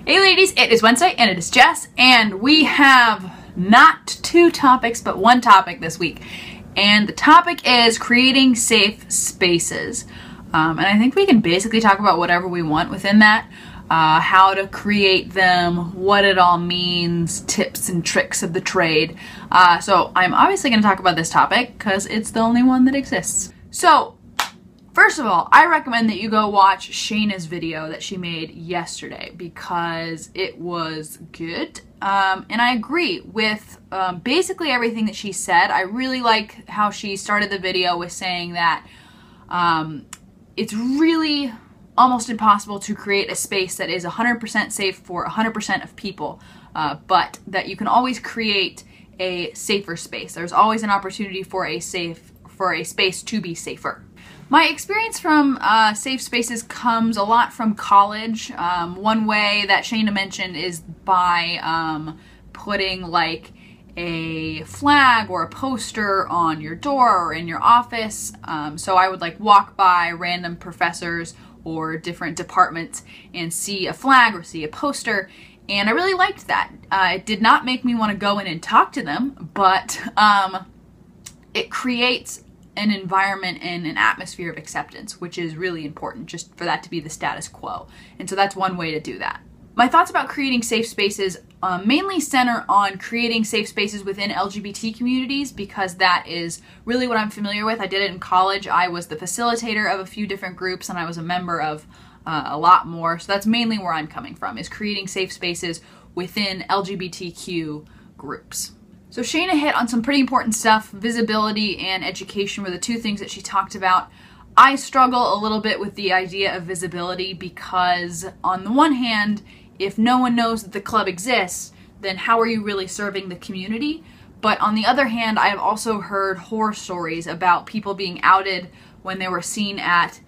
Hey ladies, it is Wednesday and it is Jess, and we have not two topics but one topic this week, and the topic is creating safe spaces. And I think we can basically talk about whatever we want within that, how to create them, what it all means, tips and tricks of the trade. So I'm obviously going to talk about this topic because it's the only one that exists. So first of all, I recommend that you go watch Shayna's video that she made yesterday because it was good. And I agree with basically everything that she said. I really like how she started the video with saying that it's really almost impossible to create a space that is 100% safe for 100% of people, but that you can always create a safer space. There's always an opportunity for a space to be safer. My experience from safe spaces comes a lot from college. One way that Shayna mentioned is by putting like a flag or a poster on your door or in your office. So I would like walk by random professors or different departments and see a flag or see a poster, and I really liked that. It did not make me want to go in and talk to them, but it creates an environment and an atmosphere of acceptance, which is really important, just for that to be the status quo. And so that's one way to do that. My thoughts about creating safe spaces mainly center on creating safe spaces within LGBT communities, because that is really what I'm familiar with. I did it in college. I was the facilitator of a few different groups, and I was a member of a lot more. So that's mainly where I'm coming from, is creating safe spaces within LGBTQ groups. So Shayna hit on some pretty important stuff. Visibility and education were the two things that she talked about. I struggle a little bit with the idea of visibility because, on the one hand, if no one knows that the club exists, then how are you really serving the community? But on the other hand, I have also heard horror stories about people being outed when they were seen at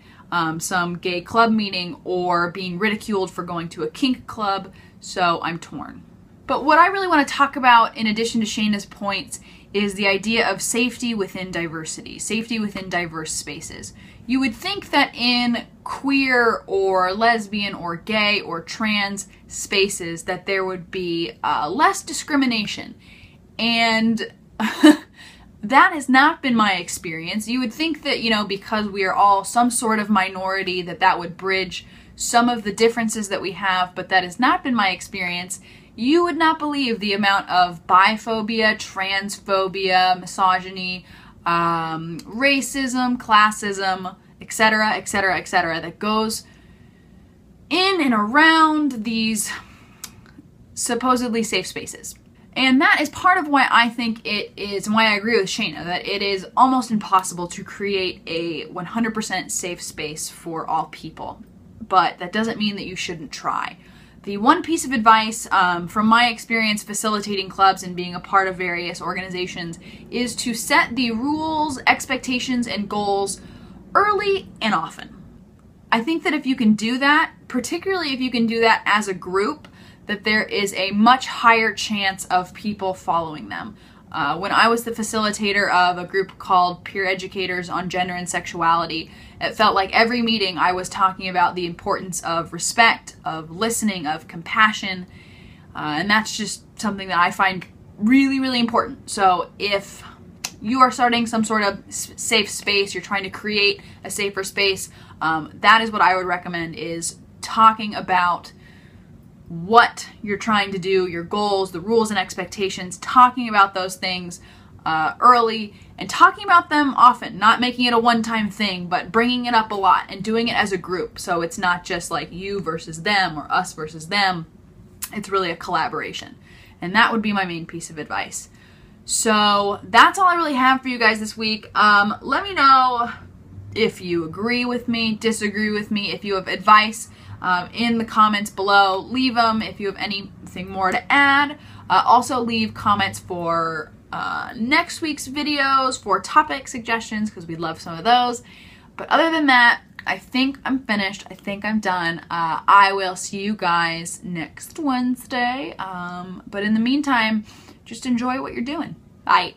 some gay club meeting, or being ridiculed for going to a kink club, so I'm torn. But what I really want to talk about, in addition to Shayna's points, is the idea of safety within diversity, safety within diverse spaces. You would think that in queer or lesbian or gay or trans spaces that there would be less discrimination, and that has not been my experience. You would think that, you know, because we are all some sort of minority, that would bridge some of the differences that we have, but that has not been my experience. You would not believe the amount of biphobia, transphobia, misogyny, racism, classism, etc., etc., etc., that goes in and around these supposedly safe spaces. And that is part of why I think it is, and why I agree with Shayna, that it is almost impossible to create a 100% safe space for all people. But that doesn't mean that you shouldn't try. The one piece of advice from my experience facilitating clubs and being a part of various organizations is to set the rules, expectations, and goals early and often. I think that if you can do that, particularly if you can do that as a group, that there is a much higher chance of people following them. When I was the facilitator of a group called Peer Educators on Gender and Sexuality, it felt like every meeting I was talking about the importance of respect, of listening, of compassion, and that's just something that I find really, really important. So if you are starting some sort of safe space, you're trying to create a safer space, that is what I would recommend, is talking about what you're trying to do, your goals, the rules and expectations, talking about those things early, and talking about them often, not making it a one-time thing, but bringing it up a lot and doing it as a group. So it's not just like you versus them or us versus them. It's really a collaboration. And that would be my main piece of advice. So that's all I really have for you guys this week. Let me know if you agree with me, disagree with me, if you have advice in the comments below. Leave them if you have anything more to add. Also leave comments for next week's videos, for topic suggestions, because we'd love some of those. But other than that, I think I'm finished. I think I'm done. I will see you guys next Wednesday. But in the meantime, just enjoy what you're doing. Bye.